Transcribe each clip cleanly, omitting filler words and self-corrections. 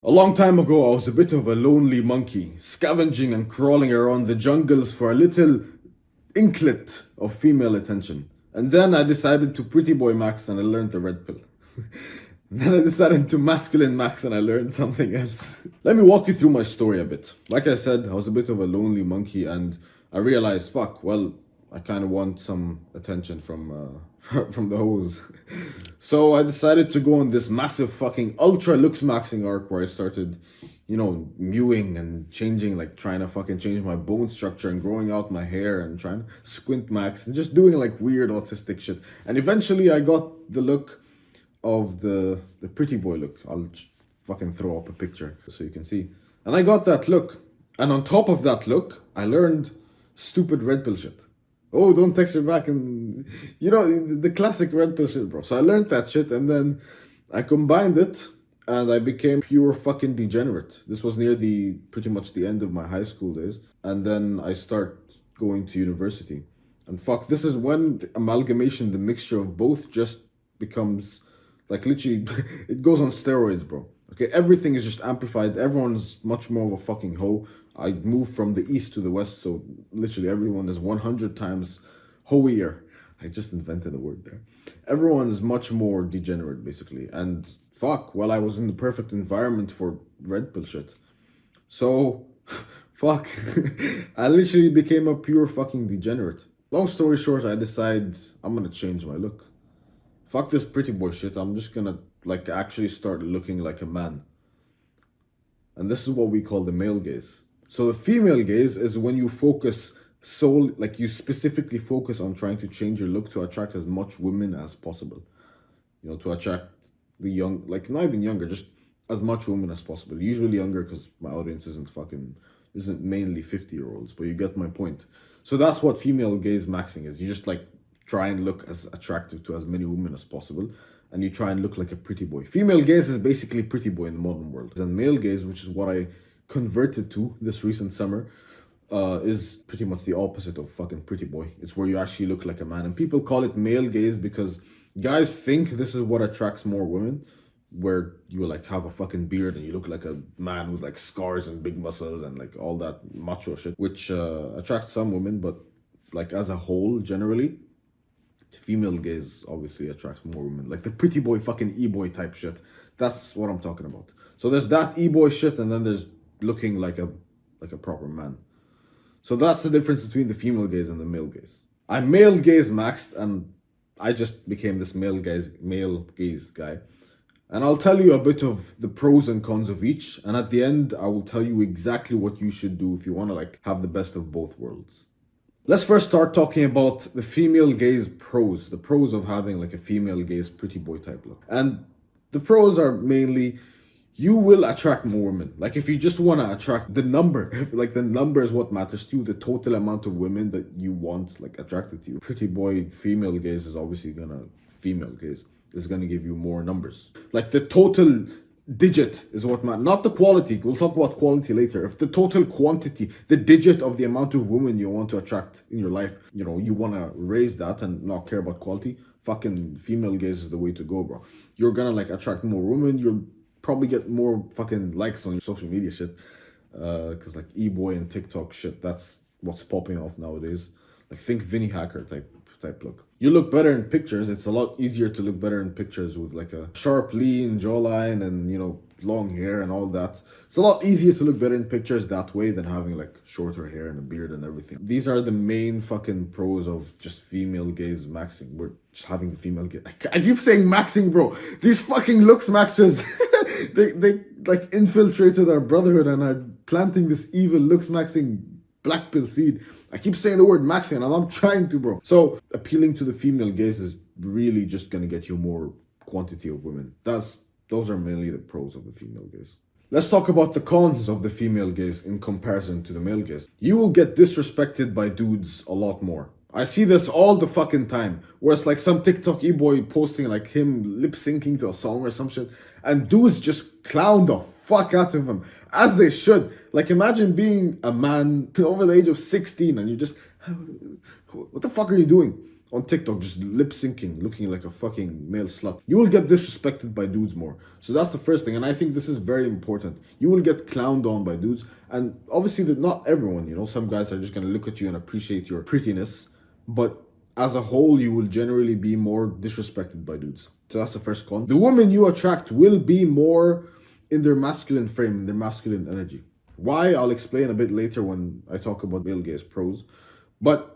A long time ago, I was a bit of a lonely monkey, scavenging and crawling around the jungles for a little inklet of female attention. And then I decided to pretty boy max and I learned the red pill. Then I decided to masculine max and I learned something else. Let me walk you through my story a bit. Like I said, I was a bit of a lonely monkey and I realized, fuck, well, I kind of want some attention from from the hoes. So I decided to go on this massive fucking ultra looks maxing arc where I started, mewing and changing, like trying to fucking change my bone structure and growing out my hair and trying to squint max and just doing like weird autistic shit. And eventually I got the look of the pretty boy look. I'll fucking throw up a picture so you can see. And I got that look. And on top of that look, I learned stupid red pill shit. Oh, don't text her back and the classic red pill shit, bro. So I learned that shit and then I combined it and I became pure fucking degenerate. This was near the pretty much the end of my high school days. And then I start going to university. And fuck, this is when the amalgamation, the mixture of both just becomes like literally it goes on steroids, bro. Okay, everything is just amplified. Everyone's much more of a fucking hoe. I moved from the east to the west, so literally everyone is 100 times hoier. I just invented a word there. Everyone is much more degenerate, basically. And fuck, well, I was in the perfect environment for red pill shit. So, fuck, I literally became a pure fucking degenerate. Long story short, I decide I'm gonna change my look. Fuck this pretty boy shit. I'm just gonna like actually start looking like a man. And this is what we call the male gaze. So the female gaze is when you focus like you specifically focus on trying to change your look to attract as much women as possible. To attract the young, like not even younger, just as much women as possible. Usually younger because my audience isn't mainly 50-year-olds, but you get my point. So that's what female gaze maxing is. You just like try and look as attractive to as many women as possible, and you try and look like a pretty boy. Female gaze is basically pretty boy in the modern world. And male gaze, which is what I converted to this recent summer, is pretty much the opposite of fucking pretty boy. It's where you actually look like a man. And people call it male gaze because guys think this is what attracts more women, where you like have a fucking beard and you look like a man with like scars and big muscles and like all that macho shit, which attracts some women, but like as a whole, generally, female gaze obviously attracts more women. Like the pretty boy fucking e-boy type shit. That's what I'm talking about. So there's that e-boy shit and then there's looking like a proper man. So that's the difference between the female gaze and the male gaze. I male gaze maxed and I just became this male gaze guy. And I'll tell you a bit of the pros and cons of each. And at the end, I will tell you exactly what you should do if you want to like have the best of both worlds. Let's first start talking about the female gaze pros, the pros of having like a female gaze pretty boy type look. And the pros are mainly you will attract more women. Like if you just want to attract the number, if like the number is what matters to you, the total amount of women that you want like attracted to you. Pretty boy female gaze is obviously female gaze is gonna give you more numbers. Like the total digit is what matters, not the quality. We'll talk about quality later. If the total quantity, the digit of the amount of women you want to attract in your life, you want to raise that and not care about quality, fucking female gaze is the way to go, bro. You're gonna like attract more women. You'll probably get more fucking likes on your social media shit, because like e-boy and TikTok shit, that's what's popping off nowadays. Like think Vinny Hacker type look. You look better in pictures. It's a lot easier to look better in pictures with like a sharp, lean jawline and long hair and all that. It's a lot easier to look better in pictures that way than having like shorter hair and a beard and everything. These are the main fucking pros of just female gaze maxing. We're just having the female gaze. I keep saying maxing, bro. These fucking looks maxers, they like infiltrated our brotherhood and are planting this evil looks maxing black pill seed. I keep saying the word maxing and I'm trying to, bro. So appealing to the female gaze is really just gonna get you more quantity of women. Those are mainly the pros of the female gaze. Let's talk about the cons of the female gaze in comparison to the male gaze. You will get disrespected by dudes a lot more. I see this all the fucking time, where it's like some TikTok e-boy posting like him lip syncing to a song or some shit, and dudes just clown the fuck out of him, as they should. Like imagine being a man over the age of 16 and you just, what the fuck are you doing? on TikTok, just lip syncing, looking like a fucking male slut. You will get disrespected by dudes more. So that's the first thing. And I think this is very important. You will get clowned on by dudes. And obviously, not everyone, you know, some guys are just going to look at you and appreciate your prettiness. But as a whole, you will generally be more disrespected by dudes. So that's the first con. The women you attract will be more in their masculine frame, in their masculine energy. Why? I'll explain a bit later when I talk about male gaze pros. But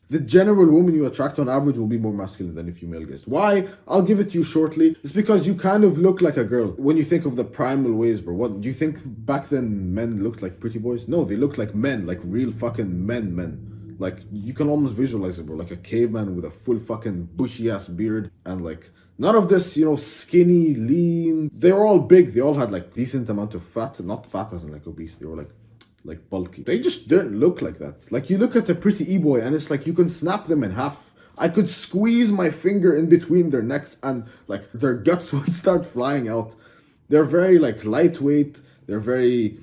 the general woman you attract on average will be more masculine than if you male gazed. Why? I'll give it to you shortly. It's because you kind of look like a girl. When you think of the primal ways, bro, what do you think back then men looked like pretty boys? No, they looked like men, like real fucking men. Like you can almost visualize it, bro, like a caveman with a full fucking bushy ass beard and like none of this, you know, skinny, lean. They were all big. They all had like decent amount of fat, not fat as in like obese. They were like bulky. They just didn't look like that. Like you look at a pretty e-boy and it's like you can snap them in half. I could squeeze my finger in between their necks and like their guts would start flying out. They're very like lightweight. They're very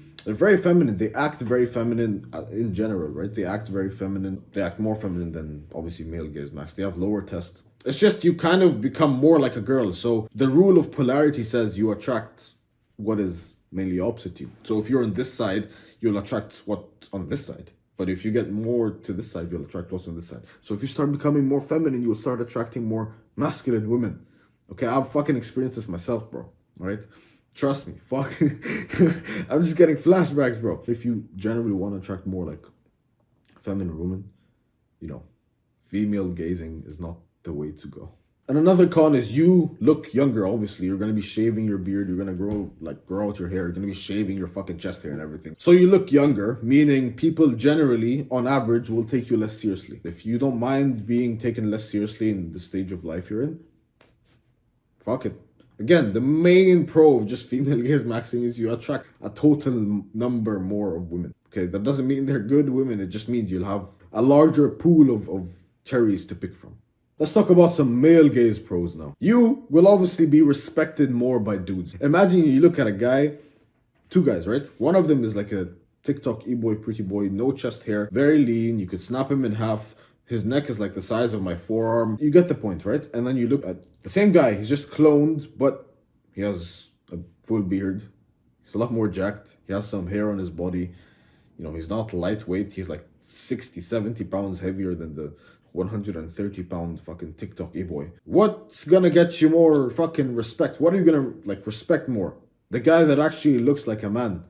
feminine. They act very feminine in general, right? They act very feminine. They act more feminine than obviously male gaze max. They have lower test. It's just you kind of become more like a girl. So the rule of polarity says you attract what is mainly opposite you. So if you're on this side, you'll attract what's on this side. But if you get more to this side, you'll attract what's on this side. So if you start becoming more feminine, you'll start attracting more masculine women. Okay, I've fucking experienced this myself, bro. Right? Trust me. Fuck. I'm just getting flashbacks, bro. If you generally want to attract more like feminine women, you know, female gazing is not the way to go. And another con is you look younger, obviously. You're going to be shaving your beard. You're going to grow out your hair. You're going to be shaving your fucking chest hair and everything. So you look younger, meaning people generally, on average, will take you less seriously. If you don't mind being taken less seriously in the stage of life you're in, fuck it. Again, the main pro of just female gaze maxing is you attract a total number more of women. Okay, that doesn't mean they're good women. It just means you'll have a larger pool of cherries to pick from. Let's talk about some male gaze pros now. You will obviously be respected more by dudes. Imagine you look at a guy, two guys, right? One of them is like a TikTok e-boy, pretty boy, no chest hair, very lean. You could snap him in half. His neck is like the size of my forearm. You get the point, right? And then you look at the same guy. He's just cloned, but he has a full beard. He's a lot more jacked. He has some hair on his body. You know, he's not lightweight. He's like 60, 70 pounds heavier than the 130-pound fucking TikTok e-boy. What's gonna get you more fucking respect? What are you gonna like respect more? The guy that actually looks like a man.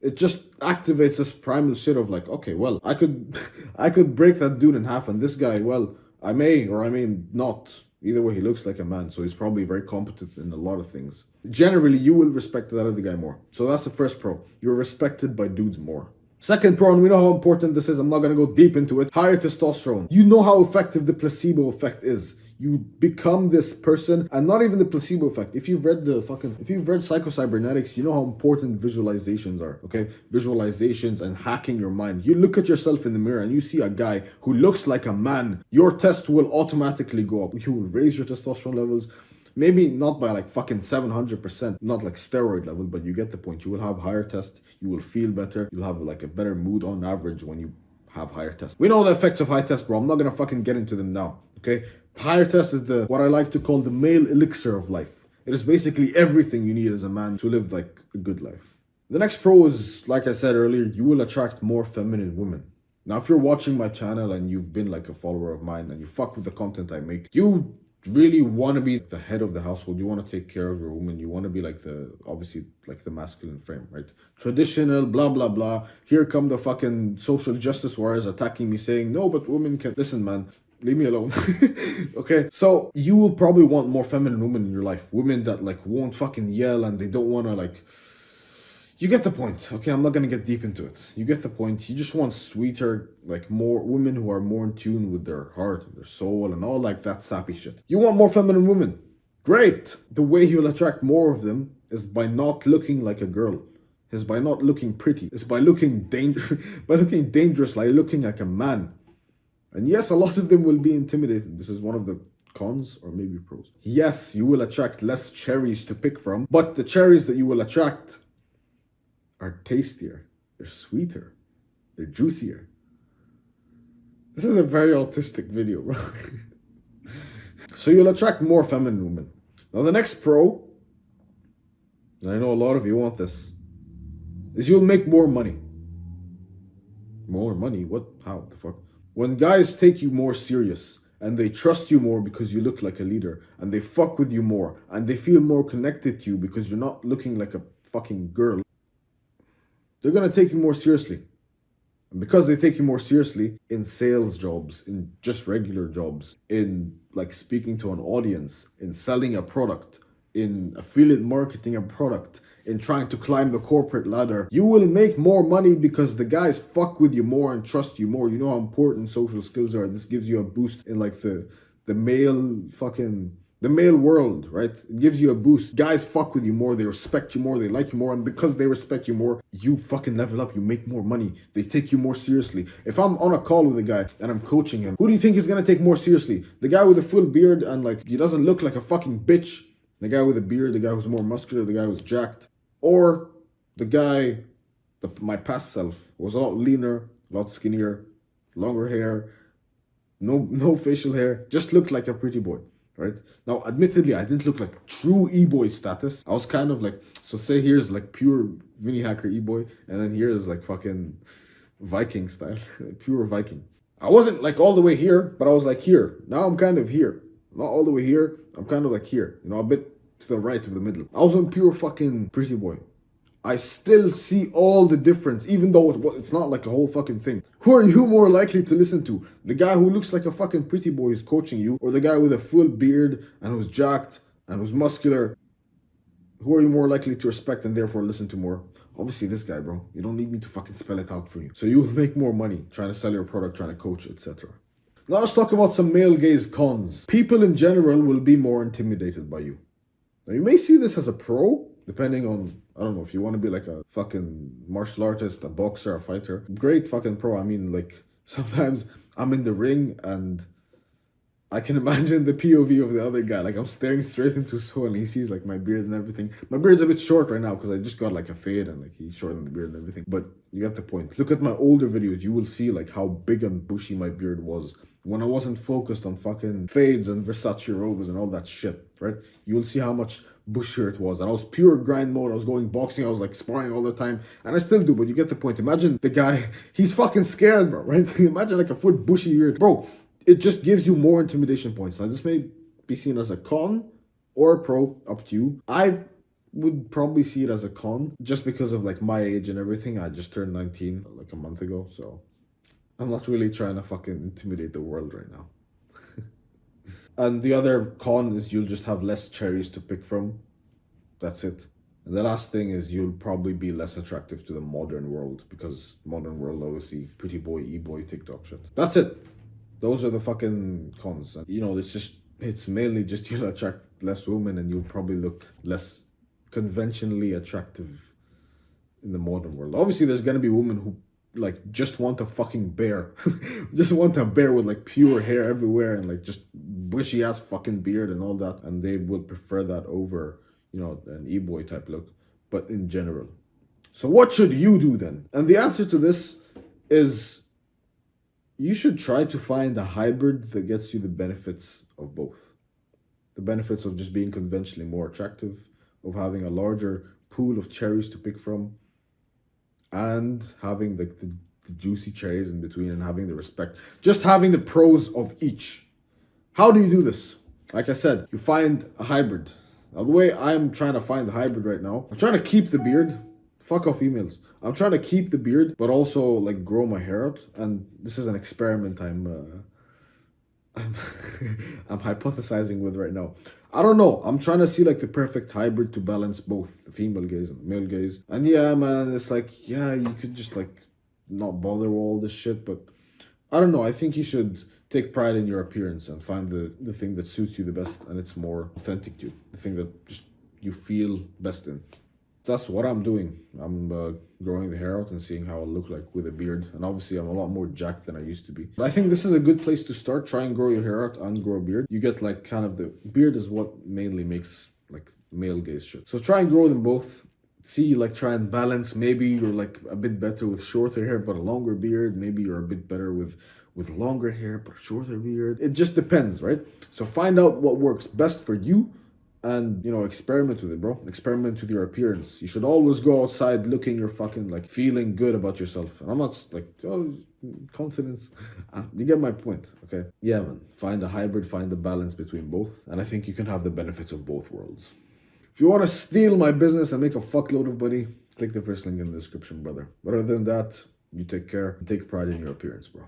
It just activates this primal shit of like, okay, well, I could break that dude in half, and this guy, well, I may or I may not. Either way, he looks like a man, so he's probably very competent in a lot of things. Generally, you will respect that other guy more. So that's the first pro. You're respected by dudes more. Second pro, and we know how important this is. I'm not going to go deep into it. Higher testosterone. You know how effective the placebo effect is. You become this person, and not even the placebo effect. If you've read Psycho-Cybernetics, you know how important visualizations are, okay? Visualizations and hacking your mind. You look at yourself in the mirror and you see a guy who looks like a man. Your test will automatically go up. You will raise your testosterone levels. Maybe not by like fucking 700%, not like steroid level, but you get the point. You will have higher test, you will feel better, you'll have like a better mood on average when you have higher test. We know the effects of high test, bro. I'm not gonna fucking get into them now, okay? Higher test is what I like to call the male elixir of life. It is basically everything you need as a man to live like a good life. The next pro is, like I said earlier, you will attract more feminine women. Now, if you're watching my channel and you've been like a follower of mine and you fuck with the content I make, you really want to be the head of the household. You want to take care of your woman. You want to be like obviously like the masculine frame, right? Traditional, blah, blah, blah. Here come the fucking social justice warriors attacking me saying, no, but women can. Listen, man, leave me alone. Okay, so you will probably want more feminine women in your life. Women that like won't fucking yell and they don't want to like. You get the point, okay? I'm not gonna get deep into it. You get the point. You just want sweeter, like more women who are more in tune with their heart, their soul, and all like that sappy shit. You want more feminine women. Great. The way you'll attract more of them is by not looking like a girl. Is by not looking pretty. It's by looking dangerous, like looking like a man. And yes, a lot of them will be intimidated. This is one of the cons or maybe pros. Yes, you will attract less cherries to pick from, but the cherries that you will attract are tastier, they're sweeter, they're juicier. This is a very autistic video, bro. So you'll attract more feminine women. Now the next pro, and I know a lot of you want this, is you'll make more money. More money? What? How the fuck? When guys take you more serious and they trust you more because you look like a leader and they fuck with you more and they feel more connected to you because you're not looking like a fucking girl, they're gonna take you more seriously. And because they take you more seriously in sales jobs, in just regular jobs, in like speaking to an audience, in selling a product, in affiliate marketing a product, in trying to climb the corporate ladder, you will make more money because the guys fuck with you more and trust you more. You know how important social skills are. This gives you a boost in like the male fucking the male world, right? It gives you a boost. Guys fuck with you more, they respect you more, they like you more, and because they respect you more, you fucking level up, you make more money, they take you more seriously. If I'm on a call with a guy and I'm coaching him, who do you think is gonna take more seriously? The guy with a full beard and like he doesn't look like a fucking bitch? The guy with a beard, the guy who's more muscular, the guy who's jacked? Or the guy, my past self, was a lot leaner, a lot skinnier, longer hair, no facial hair, just looked like a pretty boy, right? Now, admittedly, I didn't look like true e-boy status. I was kind of like, so say here's like pure Vinny Hacker e-boy, and then here is like fucking Viking style, pure Viking. I wasn't like all the way here, but I was like here. Now I'm kind of here. Not all the way here, I'm kind of like here, you know, a bit to the right of the middle. I was on pure fucking pretty boy. I still see all the difference, even though it's not like a whole fucking thing. Who are you more likely to listen to? The guy who looks like a fucking pretty boy who's coaching you, or the guy with a full beard and who's jacked and who's muscular? Who are you more likely to respect and therefore listen to more? Obviously this guy, bro. You don't need me to fucking spell it out for you. So you will make more money trying to sell your product, trying to coach, etc. Now let's talk about some male gaze cons. People in general will be more intimidated by you. Now you may see this as a pro, depending on, I don't know, if you want to be like a fucking martial artist, a boxer, a fighter. Great fucking pro. I mean, like, sometimes I'm in the ring and I can imagine the POV of the other guy. Like, I'm staring straight into his soul and he sees like my beard and everything. My beard's a bit short right now because I just got like a fade and like he shortened the beard and everything. But you get the point. Look at my older videos. You will see like how big and bushy my beard was when I wasn't focused on fucking fades and Versace robes and all that shit, right? You will see how much bushier it was. And I was pure grind mode. I was going boxing. I was like sparring all the time. And I still do, but you get the point. Imagine the guy, he's fucking scared, bro, right? Imagine like a foot bushy beard. Bro, it just gives you more intimidation points. Now, this may be seen as a con or a pro, up to you. I would probably see it as a con just because of like my age and everything. I just turned 19 like a month ago, so I'm not really trying to fucking intimidate the world right now. And the other con is you'll just have less cherries to pick from. That's it. And the last thing is you'll probably be less attractive to the modern world because modern world obviously pretty boy, e-boy, TikTok shit. That's it. Those are the fucking cons. And, you know, it's mainly just you'll attract less women and you'll probably look less conventionally attractive in the modern world. Obviously, there's gonna be women who like just want a fucking bear, just want a bear with like pure hair everywhere and like just bushy ass fucking beard and all that, and they would prefer that over, you know, an e-boy type look. But in general, so what should you do then? And the answer to this is you should try to find a hybrid that gets you the benefits of both. The benefits of just being conventionally more attractive, of having a larger pool of cherries to pick from, and having like the juicy cherries in between and having the respect. Just having the pros of each. How do you do this? Like I said, you find a hybrid. Now, the way I'm trying to find the hybrid right now, I'm trying to keep the beard. Fuck off females. I'm trying to keep the beard, but also like grow my hair out. And this is an experiment I'm I'm hypothesizing with right now. I don't know. I'm trying to see like the perfect hybrid to balance both the female gaze and the male gaze. And yeah, man, it's like, yeah, you could just like not bother with all this shit, but I don't know. I think you should take pride in your appearance and find the thing that suits you the best and it's more authentic to you. The thing that just you feel best in. That's what I'm doing. I'm growing the hair out and seeing how I look like with a beard. And obviously, I'm a lot more jacked than I used to be. I think this is a good place to start. Try and grow your hair out and grow a beard. You get like kind of the beard is what mainly makes like male gaze shit. So try and grow them both. See, like try and balance. Maybe you're like a bit better with shorter hair but a longer beard. Maybe you're a bit better with with longer hair but shorter beard. It just depends, right? So find out what works best for you and, experiment with it, bro. Experiment with your appearance. You should always go outside looking your fucking, like, feeling good about yourself. And I'm not like, confidence. You get my point, okay? Yeah, man. Find a hybrid, find a balance between both. And I think you can have the benefits of both worlds. If you want to steal my business and make a fuckload of money, click the first link in the description, brother. But other than that, you take care and take pride in your appearance, bro.